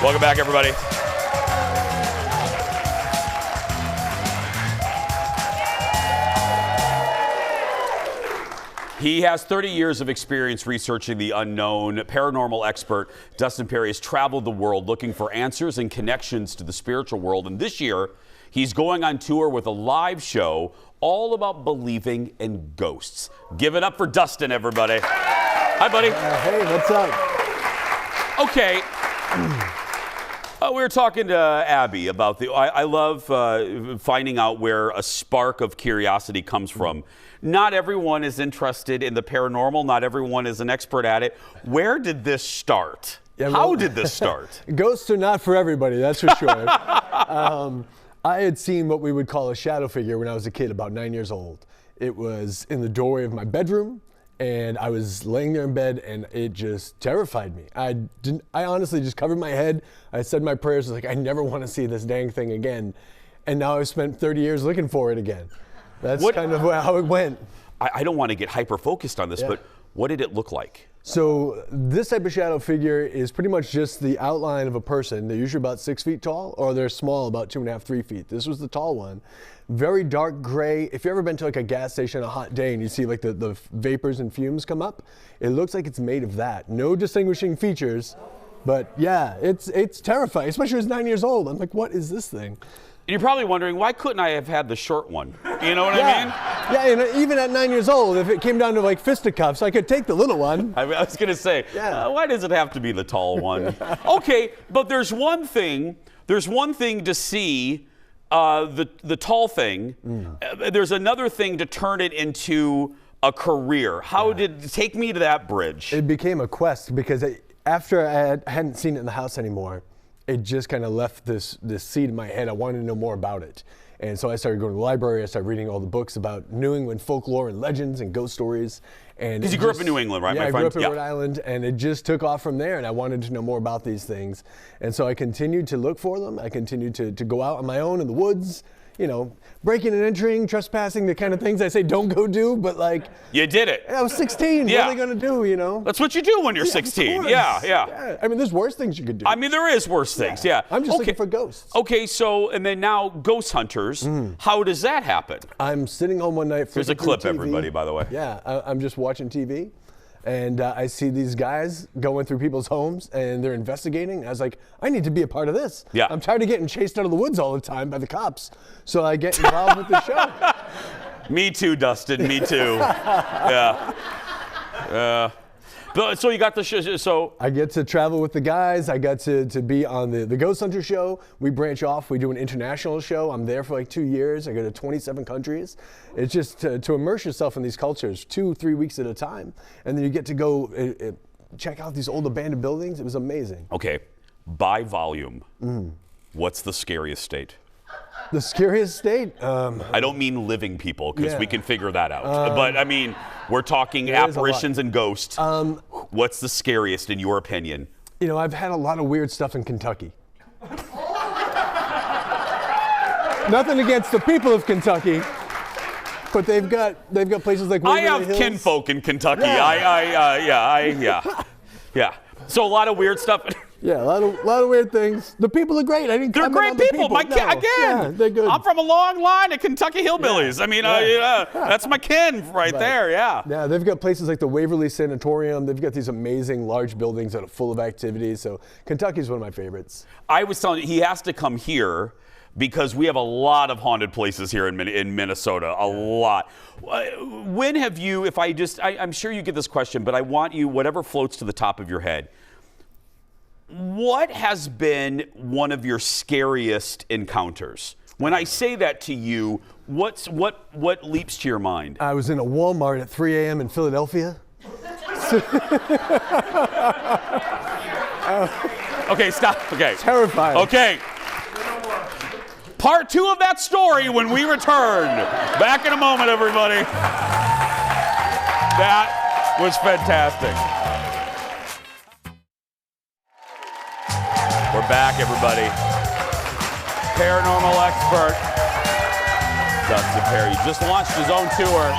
Welcome back, everybody. He has 30 years of experience researching the unknown. Paranormal expert Dustin Pari has traveled the world looking for answers and connections to the spiritual world. And this year, he's going on tour with a live show all about believing in ghosts. Give it up for Dustin, everybody. Hi, buddy. Hey, what's up? Okay. We were talking to Abby about I love finding out where a spark of curiosity comes from. Not everyone is interested in the paranormal. Not everyone is an expert at it. Where did this start? Yeah, How did this start? Ghosts are not for everybody, that's for sure. I had seen what we would call a shadow figure when I was a kid, about 9 years old. It was in the doorway of my bedroom, and I was laying there in bed, and it just terrified me. I honestly just covered my head. I said my prayers. I was like, I never want to see this dang thing again. And now I've spent 30 years looking for it again. That's kind of how it went. I don't want to get hyper-focused on this, but what did it look like? So this type of shadow figure is pretty much just the outline of a person. They're usually about 6 feet tall, or they're small, about 2.5, 3 feet. This was the tall one. Very dark gray. If you've ever been to like a gas station on a hot day and you see like the vapors and fumes come up, it looks like it's made of that. No distinguishing features, but yeah, it's terrifying, especially when I was 9 years old. I'm like, what is this thing? And you're probably wondering, why couldn't I have had the short one? You know what I mean? Yeah, and even at 9 years old, if it came down to like fisticuffs, I could take the little one. I was going to say, why does it have to be the tall one? Okay, but there's one thing to see the tall thing. There's another thing to turn it into a career. Take me to that bridge? It became a quest because after I hadn't seen it in the house anymore, it just kind of left this seed in my head. I wanted to know more about it. And so I started going to the library. I started reading all the books about New England folklore and legends and ghost stories. Because you grew up in New England, right, yeah, my friend? I grew up in Rhode Island, and it just took off from there, and I wanted to know more about these things. And so I continued to look for them. I continued to go out on my own in the woods, you know, breaking and entering, trespassing, the kind of things I say don't go do, but like... You did it. I was 16. Yeah. What are they going to do, you know? That's what you do when you're 16. Yeah. I mean, there's worse things you could do. I mean, there is worse things, yeah. I'm just looking for ghosts. Okay, so, and then now ghost hunters, how does that happen? I'm sitting home one night... There's a clip, everybody, by the way. Yeah, I'm just watching TV. And I see these guys going through people's homes, and they're investigating. I was like, I need to be a part of this. Yeah. I'm tired of getting chased out of the woods all the time by the cops. So I get involved with the show. Me too, Dustin. Me too. Yeah. So you got the show. So I get to travel with the guys. I got to be on the Ghost Hunter show. We branch off. We do an international show. I'm there for like 2 years. I go to 27 countries. It's just to immerse yourself in these cultures 2-3 weeks at a time. And then you get to go check out these old abandoned buildings. It was amazing. Okay, by volume, what's the scariest state? The scariest state? I don't mean living people, because we can figure that out. But I mean, we're talking apparitions and ghosts. What's the scariest in your opinion? You know, I've had a lot of weird stuff in Kentucky. Nothing against the people of Kentucky, but they've got places like Waverly Hills. I have kinfolk in Kentucky. Yeah. So a lot of weird stuff. Yeah, a lot of weird things. The people are great. I didn't. They're great people. Yeah, they're good. I'm from a long line of Kentucky hillbillies. I mean, that's my kin right there. Yeah. Yeah, they've got places like the Waverly Sanatorium. They've got these amazing large buildings that are full of activities. So Kentucky's one of my favorites. I was telling you, he has to come here because we have a lot of haunted places here in Minnesota. A lot. When have you? I'm sure you get this question, but I want you, whatever floats to the top of your head. What has been one of your scariest encounters? When I say that to you, what leaps to your mind? I was in a Walmart at 3 a.m. in Philadelphia. Okay, stop. Okay. Terrifying. Okay. Part 2 of that story when we return. Back in a moment, everybody. That was fantastic. We're back, everybody. Paranormal expert, Dustin Pari, just launched his own tour.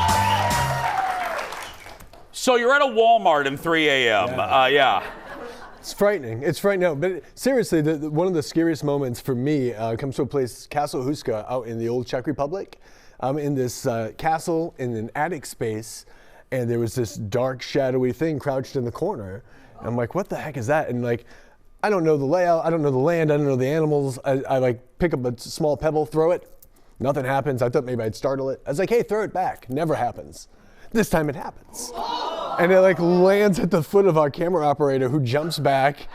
So you're at a Walmart at 3 a.m. Yeah. It's frightening. It's frightening. No, but seriously, one of the scariest moments for me comes to a place, Castle Huska, out in the old Czech Republic. I'm in this castle in an attic space, and there was this dark, shadowy thing crouched in the corner. And I'm like, what the heck is that? And like, I don't know the layout, I don't know the land, I don't know the animals. I like pick up a small pebble, throw it. Nothing happens. I thought maybe I'd startle it. I was like, hey, throw it back. Never happens. This time it happens. And it like lands at the foot of our camera operator, who jumps back.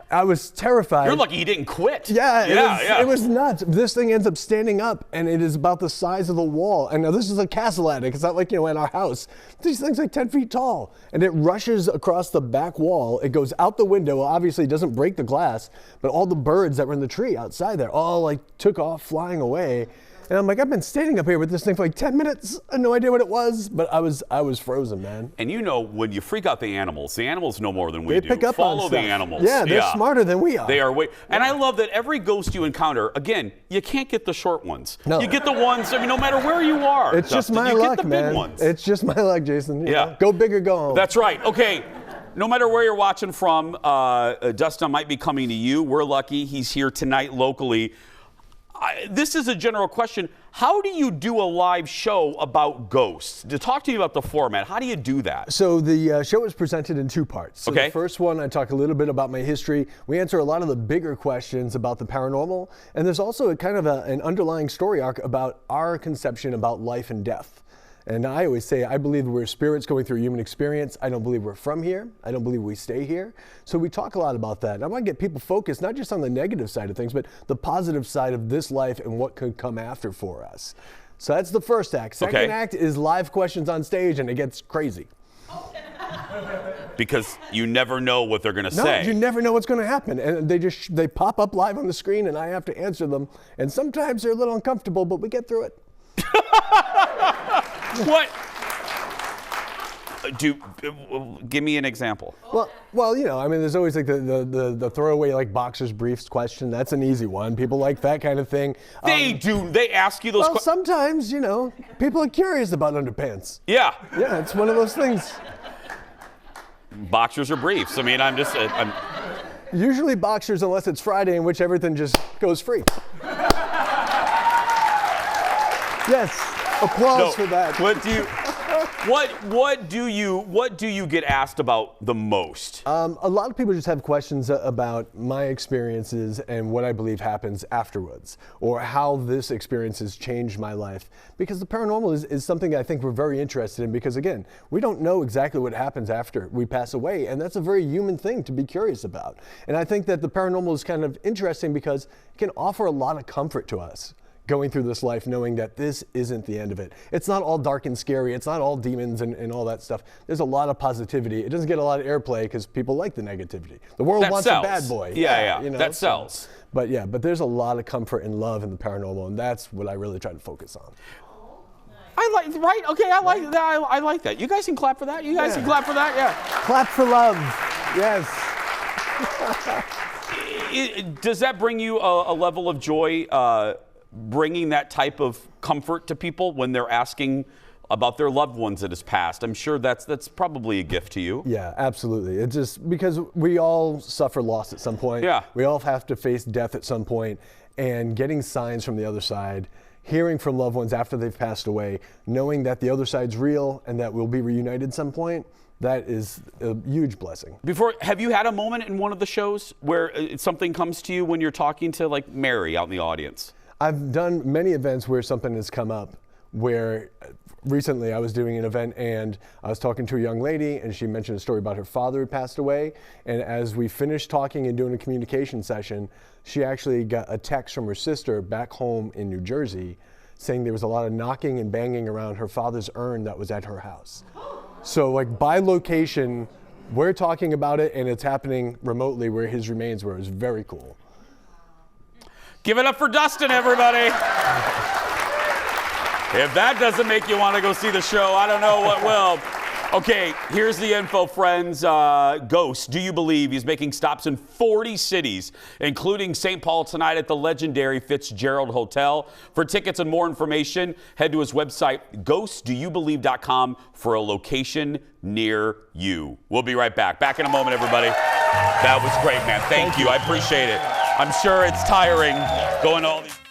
I was terrified. You're lucky he didn't quit. Yeah, it was nuts. This thing ends up standing up, and it is about the size of the wall. And now this is a castle attic. It's not like, in our house. These things are like 10 feet tall. And it rushes across the back wall. It goes out the window. Obviously, it doesn't break the glass, but all the birds that were in the tree outside there all like took off flying away. And I'm like, I've been standing up here with this thing for like 10 minutes. I had no idea what it was, but I was frozen, man. And when you freak out the animals know more than we do. They pick up on Follow stuff. the animals. Yeah, they're smarter than we are. They are and I love that every ghost you encounter, again, you can't get the short ones. No. You get the ones, no matter where you are. It's just Dustin, my you luck, get the man. big ones. It's just my luck, Jason. Yeah. Go big or go home. That's right. Okay. No matter where you're watching from, Dustin might be coming to you. We're lucky he's here tonight locally. This is a general question. How do you do a live show about ghosts? To talk to you about the format, how do you do that? So the show is presented in two parts. So Okay. The first one, I talk a little bit about my history. We answer a lot of the bigger questions about the paranormal. And there's also a kind of an underlying story arc about our conception about life and death. And I always say, I believe we're spirits going through human experience. I don't believe we're from here. I don't believe we stay here. So we talk a lot about that. And I want to get people focused, not just on the negative side of things, but the positive side of this life and what could come after for us. So that's the first act. Second act is live questions on stage, and it gets crazy. Because you never know what they're going to say. No, you never know what's going to happen. And they pop up live on the screen, and I have to answer them. And sometimes they're a little uncomfortable, but we get through it. What? Give me an example. Well, there's always like the throwaway like boxer's briefs question. That's an easy one. People like that kind of thing. They do. They ask you those Well, questions. sometimes, people are curious about underpants. Yeah. Yeah, it's one of those things. Boxers or briefs. I'm Usually boxers, unless it's Friday, in which everything just goes free. Yes, applause for that. What do you get asked about the most? A lot of people just have questions about my experiences and what I believe happens afterwards, or how this experience has changed my life. Because the paranormal is something I think we're very interested in, because again, we don't know exactly what happens after we pass away, and that's a very human thing to be curious about. And I think that the paranormal is kind of interesting because it can offer a lot of comfort to us going through this life, knowing that this isn't the end of it. It's not all dark and scary. It's not all demons and all that stuff. There's a lot of positivity. It doesn't get a lot of airplay because people like the negativity. The world That wants sells. a bad boy. Yeah. That sells. But there's a lot of comfort and love in the paranormal, and that's what I really try to focus on. I like that. I like that. You guys can clap for that. You guys can clap for that. Yeah. Clap for love. Yes. Does that bring you a level of joy? Bringing that type of comfort to people when they're asking about their loved ones that has passed. I'm sure that's probably a gift to you. Yeah, absolutely. It's just because we all suffer loss at some point. Yeah. We all have to face death at some point, and getting signs from the other side, hearing from loved ones after they've passed away, knowing that the other side's real and that we'll be reunited at some point, that is a huge blessing. Have you had a moment in one of the shows where something comes to you when you're talking to like Mary out in the audience? I've done many events where something has come up, where recently I was doing an event and I was talking to a young lady and she mentioned a story about her father who passed away. And as we finished talking and doing a communication session, she actually got a text from her sister back home in New Jersey saying there was a lot of knocking and banging around her father's urn that was at her house. So like by location, we're talking about it and it's happening remotely where his remains were. It was very cool. Give it up for Dustin, everybody. If that doesn't make you want to go see the show, I don't know what will. Okay, here's the info, friends. Ghost, do you believe? He's making stops in 40 cities, including St. Paul tonight at the legendary Fitzgerald Hotel. For tickets and more information, head to his website, ghostdoyoubelieve.com, for a location near you. We'll be right back. Back in a moment, everybody. That was great, man. Thank you. I appreciate it. I'm sure it's tiring going to all these.